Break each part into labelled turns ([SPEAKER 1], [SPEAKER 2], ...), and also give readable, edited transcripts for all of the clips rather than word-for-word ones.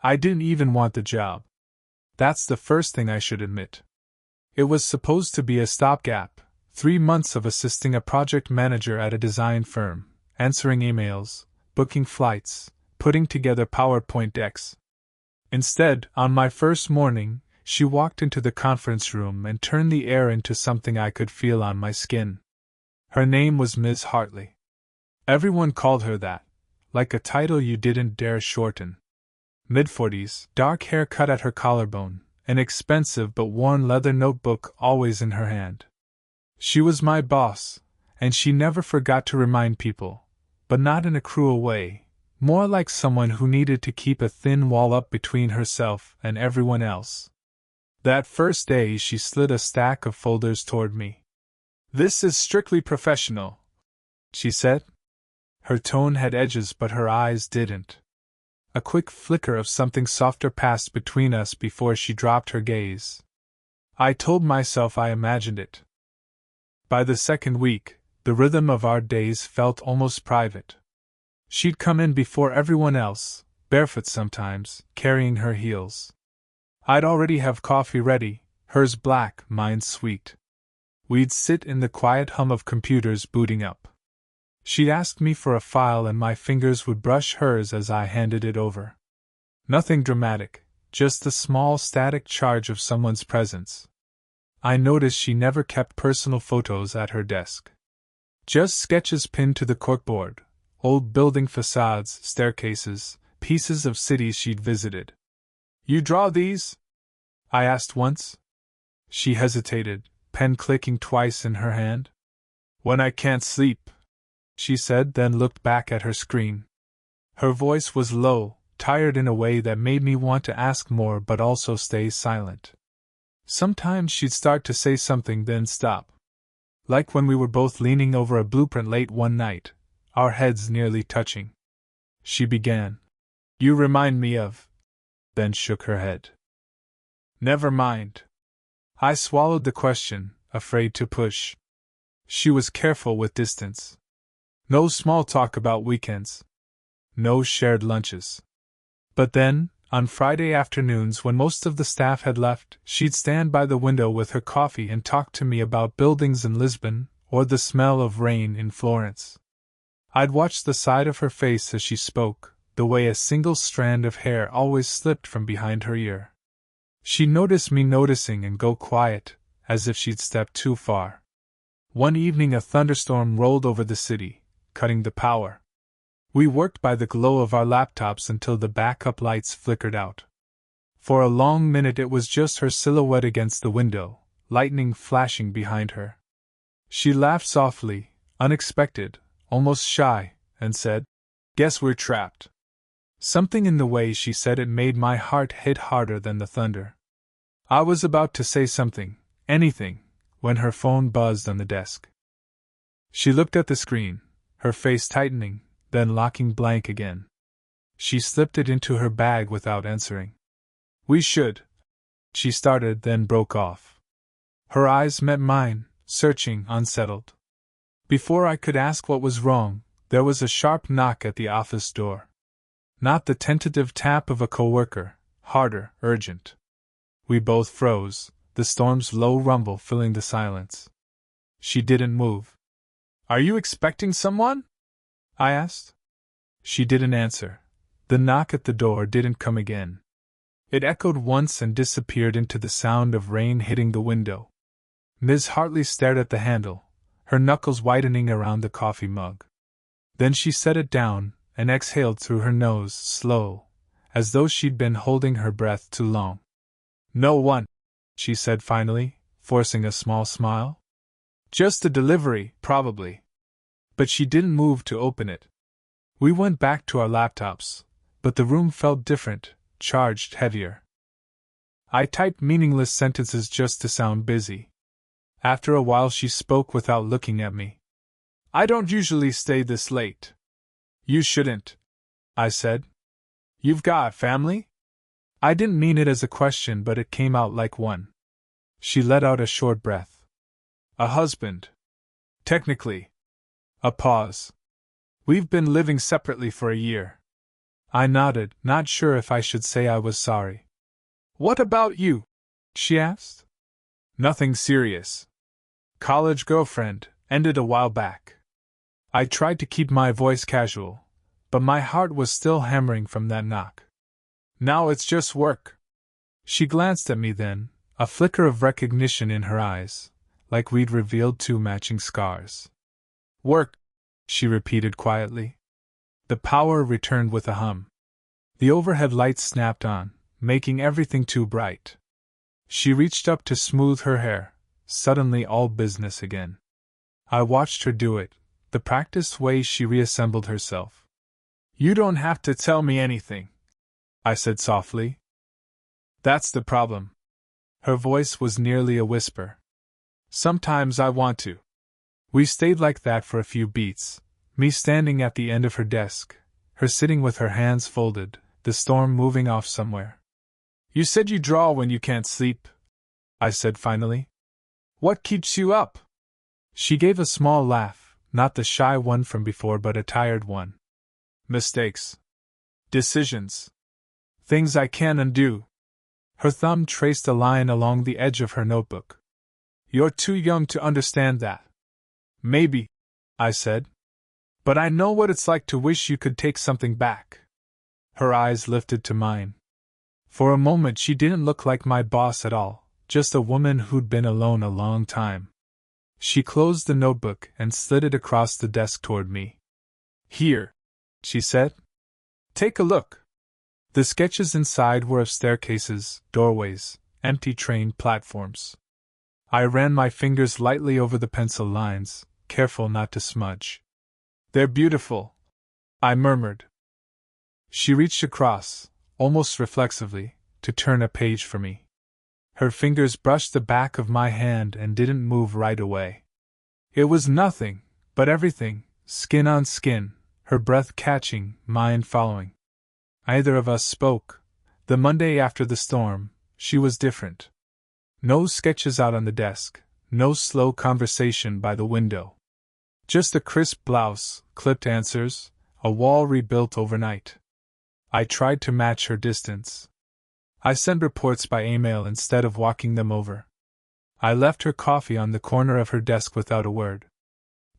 [SPEAKER 1] I didn't even want the job. That's the first thing I should admit. It was supposed to be a stopgap, 3 months of assisting a project manager at a design firm, answering emails, booking flights, putting together PowerPoint decks. Instead, on my first morning, she walked into the conference room and turned the air into something I could feel on my skin. Her name was Ms. Hartley. Everyone called her that, like a title you didn't dare shorten. Mid-40s, dark hair cut at her collarbone, an expensive but worn leather notebook always in her hand. She was my boss, and she never forgot to remind people, but not in a cruel way, more like someone who needed to keep a thin wall up between herself and everyone else. That first day she slid a stack of folders toward me. "This is strictly professional," she said. Her tone had edges but her eyes didn't. A quick flicker of something softer passed between us before she dropped her gaze. I told myself I imagined it. By the second week, the rhythm of our days felt almost private. She'd come in before everyone else, barefoot sometimes, carrying her heels. I'd already have coffee ready, hers black, mine sweet. We'd sit in the quiet hum of computers booting up. She'd ask me for a file and my fingers would brush hers as I handed it over. Nothing dramatic, just the small static charge of someone's presence. I noticed she never kept personal photos at her desk. Just sketches pinned to the corkboard, old building facades, staircases, pieces of cities she'd visited. "You draw these?" I asked once. She hesitated, pen clicking twice in her hand. "When I can't sleep," she said, then looked back at her screen. Her voice was low, tired in a way that made me want to ask more but also stay silent. Sometimes she'd start to say something then stop. Like when we were both leaning over a blueprint late one night, our heads nearly touching. She began, "You remind me of," then shook her head. "Never mind." I swallowed the question, afraid to push. She was careful with distance. No small talk about weekends. No shared lunches. But then, on Friday afternoons when most of the staff had left, she'd stand by the window with her coffee and talk to me about buildings in Lisbon, or the smell of rain in Florence. I'd watch the side of her face as she spoke, the way a single strand of hair always slipped from behind her ear. She'd notice me noticing and go quiet, as if she'd stepped too far. One evening a thunderstorm rolled over the city, cutting the power. We worked by the glow of our laptops until the backup lights flickered out. For a long minute it was just her silhouette against the window, lightning flashing behind her. She laughed softly, unexpected, almost shy, and said, "Guess we're trapped." Something in the way she said it made my heart hit harder than the thunder. I was about to say something, anything, when her phone buzzed on the desk. She looked at the screen, her face tightening, then locking blank again. She slipped it into her bag without answering. "We should," she started, then broke off. Her eyes met mine, searching, unsettled. Before I could ask what was wrong, there was a sharp knock at the office door. Not the tentative tap of a coworker, harder, urgent. We both froze, the storm's low rumble filling the silence. She didn't move. "Are you expecting someone?" I asked. She didn't answer. The knock at the door didn't come again. It echoed once and disappeared into the sound of rain hitting the window. Ms. Hartley stared at the handle, her knuckles whitening around the coffee mug. Then she set it down and exhaled through her nose, slow, as though she'd been holding her breath too long. "No one," she said finally, forcing a small smile. "Just a delivery, probably." But she didn't move to open it. We went back to our laptops, but the room felt different, charged, heavier. I typed meaningless sentences just to sound busy. After a while she spoke without looking at me. "I don't usually stay this late." "You shouldn't," I said. "You've got family?" I didn't mean it as a question, but it came out like one. She let out a short breath. "A husband. Technically." A pause. "We've been living separately for a year." I nodded, not sure if I should say I was sorry. What about you? She asked. Nothing serious. College girlfriend, ended a while back. I tried to keep my voice casual, but my heart was still hammering from that knock. Now it's just work. She glanced at me then, a flicker of recognition in her eyes, like we'd revealed two matching scars. Work, she repeated quietly. The power returned with a hum. The overhead lights snapped on, making everything too bright. She reached up to smooth her hair, suddenly all business again. I watched her do it, the practiced way she reassembled herself. You don't have to tell me anything, I said softly. That's the problem. Her voice was nearly a whisper. Sometimes I want to. We stayed like that for a few beats, me standing at the end of her desk, her sitting with her hands folded, the storm moving off somewhere. You said you draw when you can't sleep, I said finally. What keeps you up? She gave a small laugh, not the shy one from before but a tired one. Mistakes. Decisions. Things I can't undo. Her thumb traced a line along the edge of her notebook. You're too young to understand that. Maybe, I said. But I know what it's like to wish you could take something back. Her eyes lifted to mine. For a moment she didn't look like my boss at all, just a woman who'd been alone a long time. She closed the notebook and slid it across the desk toward me. Here, she said. Take a look. The sketches inside were of staircases, doorways, empty train platforms. I ran my fingers lightly over the pencil lines, careful not to smudge. They're beautiful, I murmured. She reached across, almost reflexively, to turn a page for me. Her fingers brushed the back of my hand and didn't move right away. It was nothing, but everything, skin on skin, her breath catching, mine following. Neither of us spoke. The Monday after the storm, she was different. No sketches out on the desk, no slow conversation by the window. Just a crisp blouse, clipped answers, a wall rebuilt overnight. I tried to match her distance. I sent reports by email instead of walking them over. I left her coffee on the corner of her desk without a word.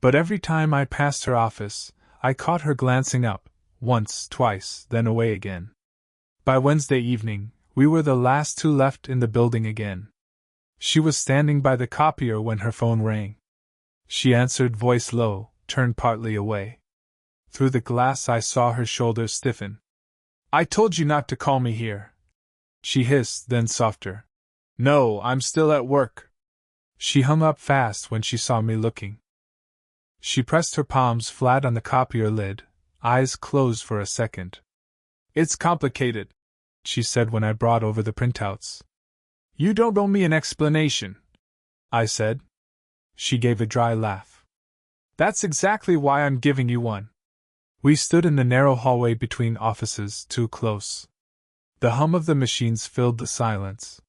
[SPEAKER 1] But every time I passed her office, I caught her glancing up, once, twice, then away again. By Wednesday evening, we were the last two left in the building again. She was standing by the copier when her phone rang. She answered, voice low, turned partly away. Through the glass I saw her shoulders stiffen. I told you not to call me here. She hissed, then softer. No, I'm still at work. She hung up fast when she saw me looking. She pressed her palms flat on the copier lid, eyes closed for a second. It's complicated, she said when I brought over the printouts. You don't owe me an explanation, I said. She gave a dry laugh. That's exactly why I'm giving you one. We stood in the narrow hallway between offices, too close. The hum of the machines filled the silence.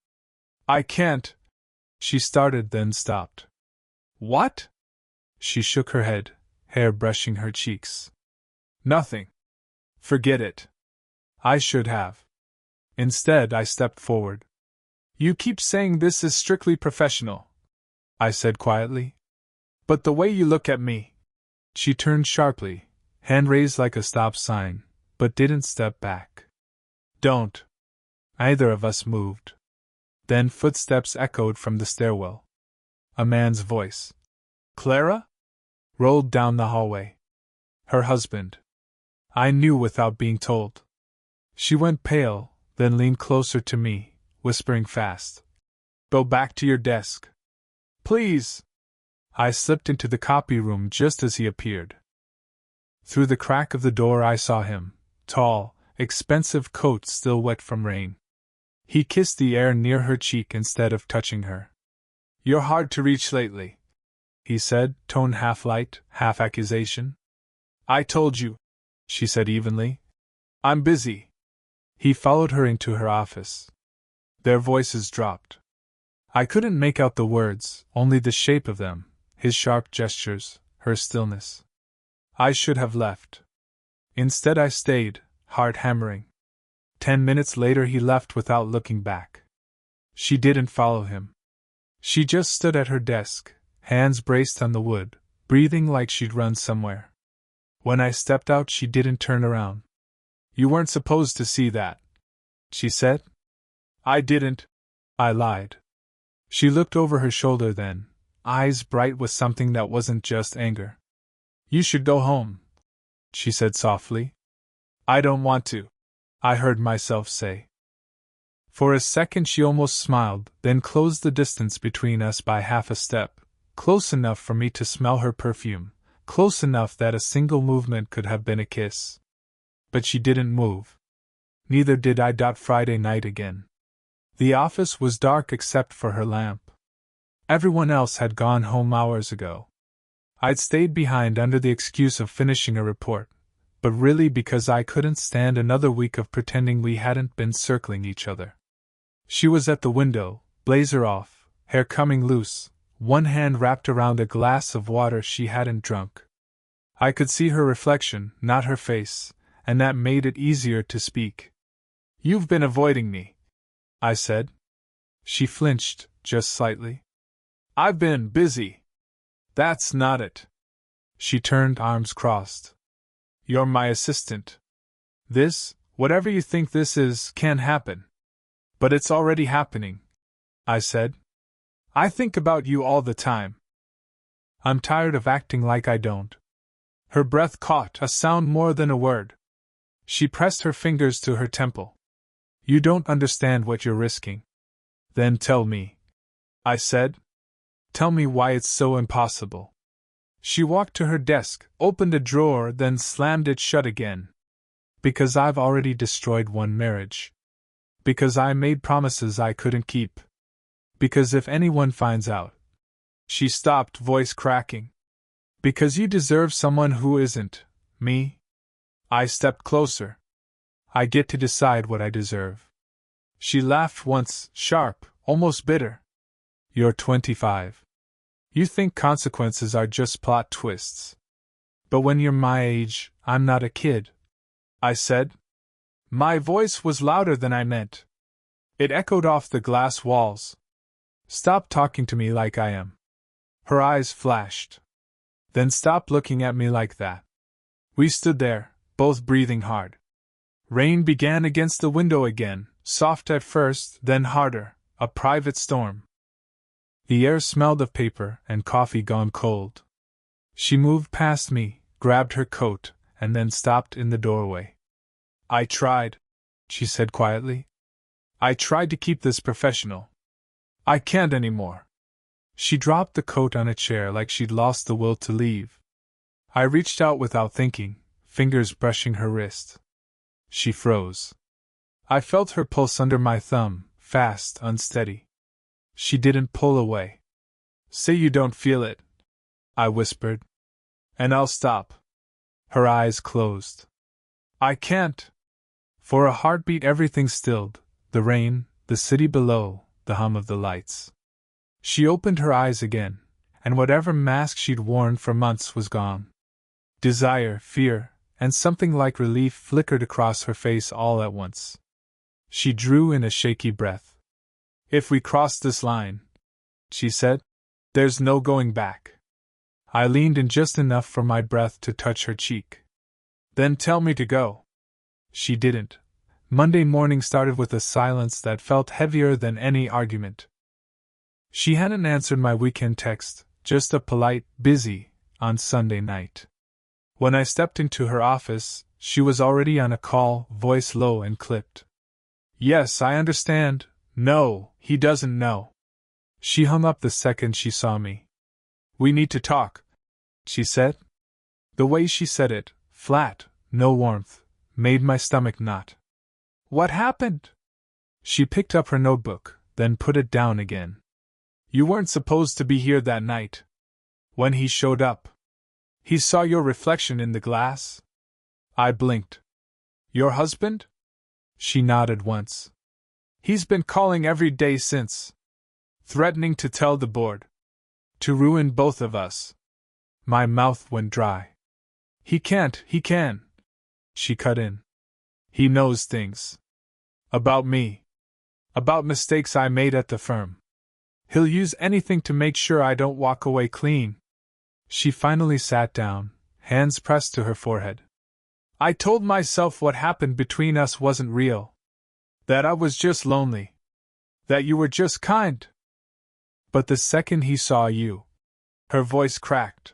[SPEAKER 1] I can't. She started, then stopped. What? She shook her head, hair brushing her cheeks. Nothing. Forget it. I should have. Instead, I stepped forward. You keep saying this is strictly professional, I said quietly. But the way you look at me. She turned sharply, hand raised like a stop sign, but didn't step back. Don't. Neither of us moved. Then footsteps echoed from the stairwell. A man's voice. Clara? Rolled down the hallway. Her husband. I knew without being told. She went pale, then leaned closer to me, whispering fast. Go back to your desk. Please. I slipped into the copy room just as he appeared. Through the crack of the door I saw him, tall, expensive coat still wet from rain. He kissed the air near her cheek instead of touching her. You're hard to reach lately, he said, tone half light, half accusation. I told you, she said evenly. I'm busy. He followed her into her office. Their voices dropped. I couldn't make out the words, only the shape of them, his sharp gestures, her stillness. I should have left. Instead I stayed, heart hammering. 10 minutes later he left without looking back. She didn't follow him. She just stood at her desk, hands braced on the wood, breathing like she'd run somewhere. When I stepped out, she didn't turn around. "You weren't supposed to see that," she said. "I didn't," I lied. She looked over her shoulder then, eyes bright with something that wasn't just anger. "You should go home," she said softly. "I don't want to," I heard myself say. For a second she almost smiled, then closed the distance between us by half a step, close enough for me to smell her perfume, close enough that a single movement could have been a kiss. But she didn't move. Neither did I. Friday night again. The office was dark except for her lamp. Everyone else had gone home hours ago. I'd stayed behind under the excuse of finishing a report, but really because I couldn't stand another week of pretending we hadn't been circling each other. She was at the window, blazer off, hair coming loose, one hand wrapped around a glass of water she hadn't drunk. I could see her reflection, not her face, and that made it easier to speak. "You've been avoiding me," I said. She flinched, just slightly. "I've been busy." "That's not it." She turned, arms crossed. "You're my assistant. This, whatever you think this is, can't happen." "But it's already happening," I said. "I think about you all the time. I'm tired of acting like I don't." Her breath caught, a sound more than a word. She pressed her fingers to her temple. "You don't understand what you're risking." "Then tell me," I said. "Tell me why it's so impossible." She walked to her desk, opened a drawer, then slammed it shut again. "Because I've already destroyed one marriage. Because I made promises I couldn't keep. Because if anyone finds out..." She stopped, voice cracking. "Because you deserve someone who isn't me." I stepped closer. "I get to decide what I deserve." She laughed once, sharp, almost bitter. "You're 25. You think consequences are just plot twists. But when you're my age, I'm not a kid," I said. My voice was louder than I meant. It echoed off the glass walls. "Stop talking to me like I am." Her eyes flashed. "Then stop looking at me like that." We stood there, both breathing hard. Rain began against the window again, soft at first, then harder, a private storm. The air smelled of paper and coffee gone cold. She moved past me, grabbed her coat, and then stopped in the doorway. "I tried," she said quietly. "I tried to keep this professional. I can't anymore." She dropped the coat on a chair like she'd lost the will to leave. I reached out without thinking, fingers brushing her wrist. She froze. I felt her pulse under my thumb, fast, unsteady. She didn't pull away. "Say you don't feel it," I whispered. "And I'll stop." Her eyes closed. "I can't." For a heartbeat everything stilled, the rain, the city below, the hum of the lights. She opened her eyes again, and whatever mask she'd worn for months was gone. Desire, fear, and something like relief flickered across her face all at once. She drew in a shaky breath. "If we cross this line," she said, "there's no going back." I leaned in just enough for my breath to touch her cheek. "Then tell me to go." She didn't. Monday morning started with a silence that felt heavier than any argument. She hadn't answered my weekend text, just a polite, busy, on Sunday night. When I stepped into her office, she was already on a call, voice low and clipped. "Yes, I understand. No, he doesn't know." She hung up the second she saw me. "We need to talk," she said. The way she said it, flat, no warmth, made my stomach knot. "What happened?" She picked up her notebook, then put it down again. "You weren't supposed to be here that night. When he showed up, he saw your reflection in the glass?" I blinked. "Your husband?" She nodded once. "He's been calling every day since. Threatening to tell the board. To ruin both of us." My mouth went dry. He can't, he can," she cut in. He knows things. About me. About mistakes I made at the firm. He'll use anything to make sure I don't walk away clean. She finally sat down, hands pressed to her forehead. I told myself what happened between us wasn't real. That I was just lonely. That you were just kind. But the second he saw you, her voice cracked.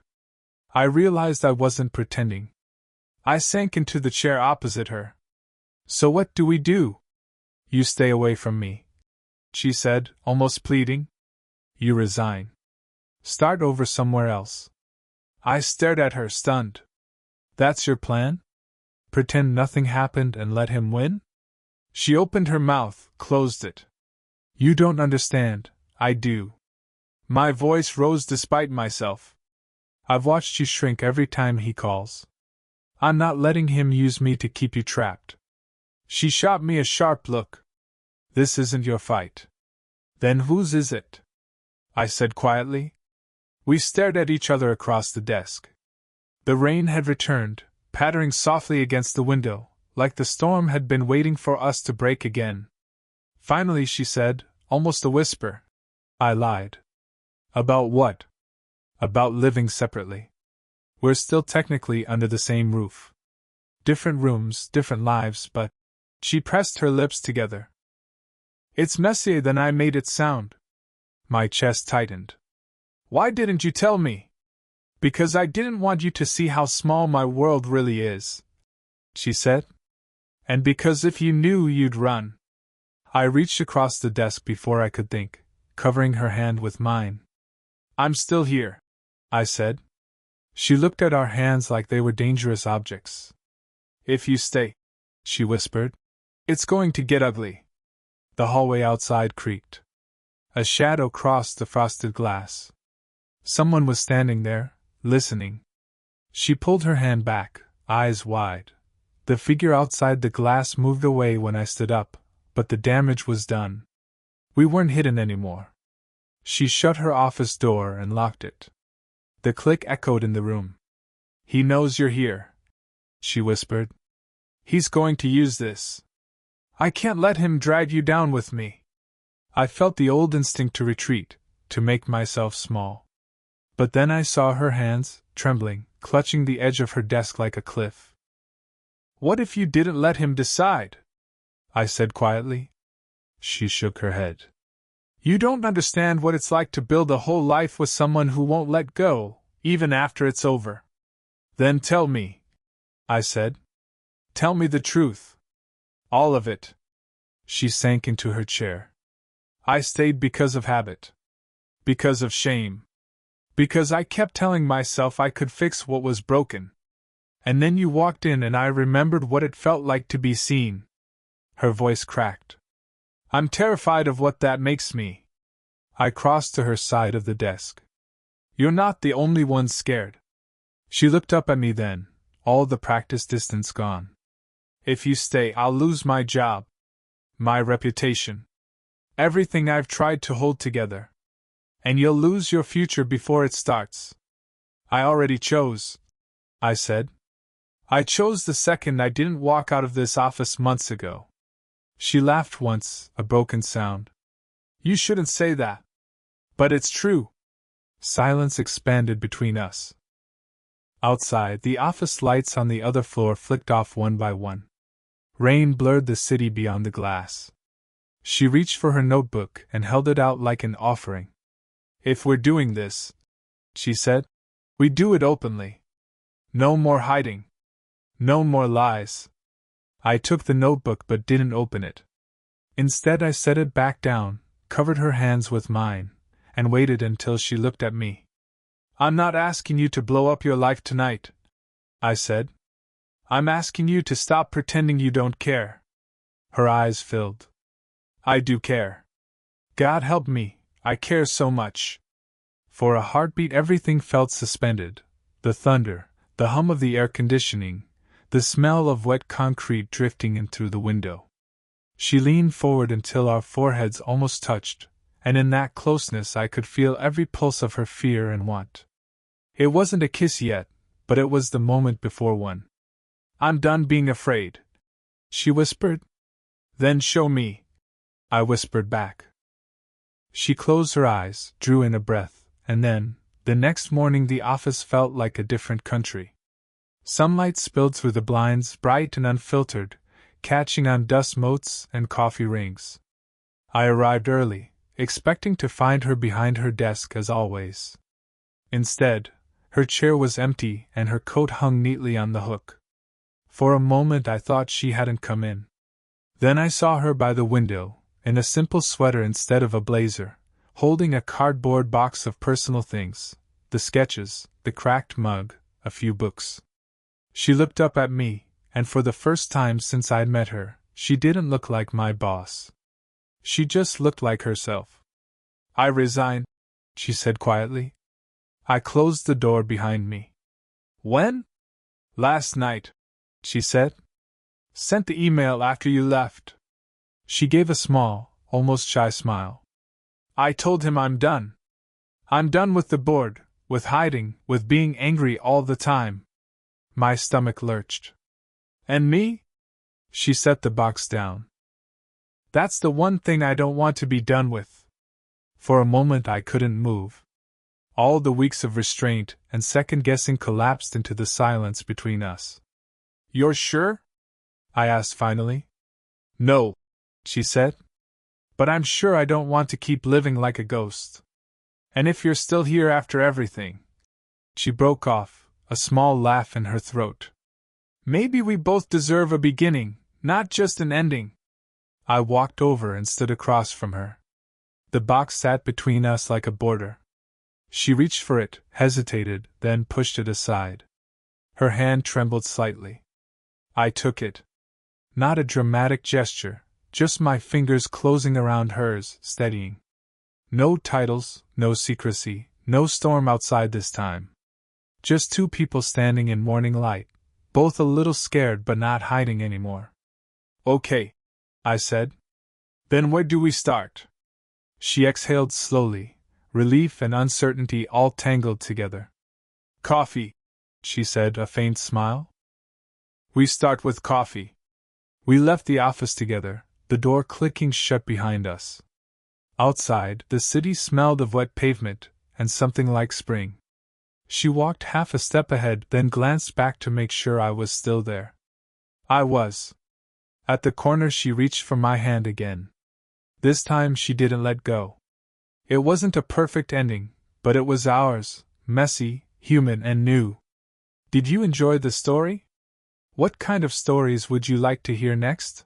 [SPEAKER 1] I realized I wasn't pretending. I sank into the chair opposite her. So what do we do? You stay away from me, she said, almost pleading. You resign. Start over somewhere else. I stared at her, stunned. That's your plan? Pretend nothing happened and let him win? She opened her mouth, closed it. You don't understand, I do. My voice rose despite myself. I've watched you shrink every time he calls. I'm not letting him use me to keep you trapped. She shot me a sharp look. This isn't your fight. Then whose is it? I said quietly. We stared at each other across the desk. The rain had returned, pattering softly against the window, like the storm had been waiting for us to break again. Finally she said, almost a whisper, I lied. About what? About living separately. We're still technically under the same roof. Different rooms, different lives, but… She pressed her lips together. It's messier than I made it sound. My chest tightened. Why didn't you tell me? Because I didn't want you to see how small my world really is, she said. And because if you knew, you'd run. I reached across the desk before I could think, covering her hand with mine. I'm still here, I said. She looked at our hands like they were dangerous objects. If you stay, she whispered, it's going to get ugly. The hallway outside creaked. A shadow crossed the frosted glass. Someone was standing there, listening. She pulled her hand back, eyes wide. The figure outside the glass moved away when I stood up, but the damage was done. We weren't hidden anymore. She shut her office door and locked it. The click echoed in the room. He knows you're here, she whispered. He's going to use this. I can't let him drag you down with me. I felt the old instinct to retreat, to make myself small. But then I saw her hands, trembling, clutching the edge of her desk like a cliff. What if you didn't let him decide? I said quietly. She shook her head. You don't understand what it's like to build a whole life with someone who won't let go, even after it's over. Then tell me, I said. Tell me the truth. All of it. She sank into her chair. I stayed because of habit. Because of shame. Because I kept telling myself I could fix what was broken. And then you walked in and I remembered what it felt like to be seen. Her voice cracked. I'm terrified of what that makes me. I crossed to her side of the desk. You're not the only one scared. She looked up at me then, all the practice distance gone. If you stay, I'll lose my job. My reputation. Everything I've tried to hold together. And you'll lose your future before it starts. I already chose, I said. I chose the second I didn't walk out of this office months ago. She laughed once, a broken sound. You shouldn't say that. But it's true. Silence expanded between us. Outside, the office lights on the other floor flicked off one by one. Rain blurred the city beyond the glass. She reached for her notebook and held it out like an offering. If we're doing this, she said, we do it openly. No more hiding. No more lies. I took the notebook but didn't open it. Instead, I set it back down, covered her hands with mine, and waited until she looked at me. I'm not asking you to blow up your life tonight, I said. I'm asking you to stop pretending you don't care. Her eyes filled. I do care. God help me, I care so much. For a heartbeat, everything felt suspended. The thunder, the hum of the air conditioning, the smell of wet concrete drifting in through the window. She leaned forward until our foreheads almost touched, and in that closeness I could feel every pulse of her fear and want. It wasn't a kiss yet, but it was the moment before one. I'm done being afraid, she whispered. Then show me, I whispered back. She closed her eyes, drew in a breath, and then, the next morning the office felt like a different country. Sunlight spilled through the blinds, bright and unfiltered, catching on dust motes and coffee rings. I arrived early, expecting to find her behind her desk as always. Instead, her chair was empty and her coat hung neatly on the hook. For a moment I thought she hadn't come in. Then I saw her by the window, in a simple sweater instead of a blazer, holding a cardboard box of personal things, the sketches, the cracked mug, a few books. She looked up at me, and for the first time since I'd met her, she didn't look like my boss. She just looked like herself. I resign, she said quietly. I closed the door behind me. When? Last night, she said. Sent the email after you left. She gave a small, almost shy smile. I told him I'm done. I'm done with the board, with hiding, with being angry all the time. My stomach lurched. And me? She set the box down. That's the one thing I don't want to be done with. For a moment I couldn't move. All the weeks of restraint and second-guessing collapsed into the silence between us. You're sure? I asked finally. No, she said. But I'm sure I don't want to keep living like a ghost. And if you're still here after everything. She broke off, a small laugh in her throat. Maybe we both deserve a beginning, not just an ending. I walked over and stood across from her. The box sat between us like a border. She reached for it, hesitated, then pushed it aside. Her hand trembled slightly. I took it. Not a dramatic gesture, just my fingers closing around hers, steadying. No titles, no secrecy, no storm outside this time. Just two people standing in morning light, both a little scared but not hiding anymore. Okay, I said. Then where do we start? She exhaled slowly, relief and uncertainty all tangled together. Coffee, she said, a faint smile. We start with coffee. We left the office together, the door clicking shut behind us. Outside, the city smelled of wet pavement and something like spring. She walked half a step ahead, then glanced back to make sure I was still there. I was. At the corner, she reached for my hand again. This time she didn't let go. It wasn't a perfect ending, but it was ours, messy, human, and new. Did you enjoy the story? What kind of stories would you like to hear next?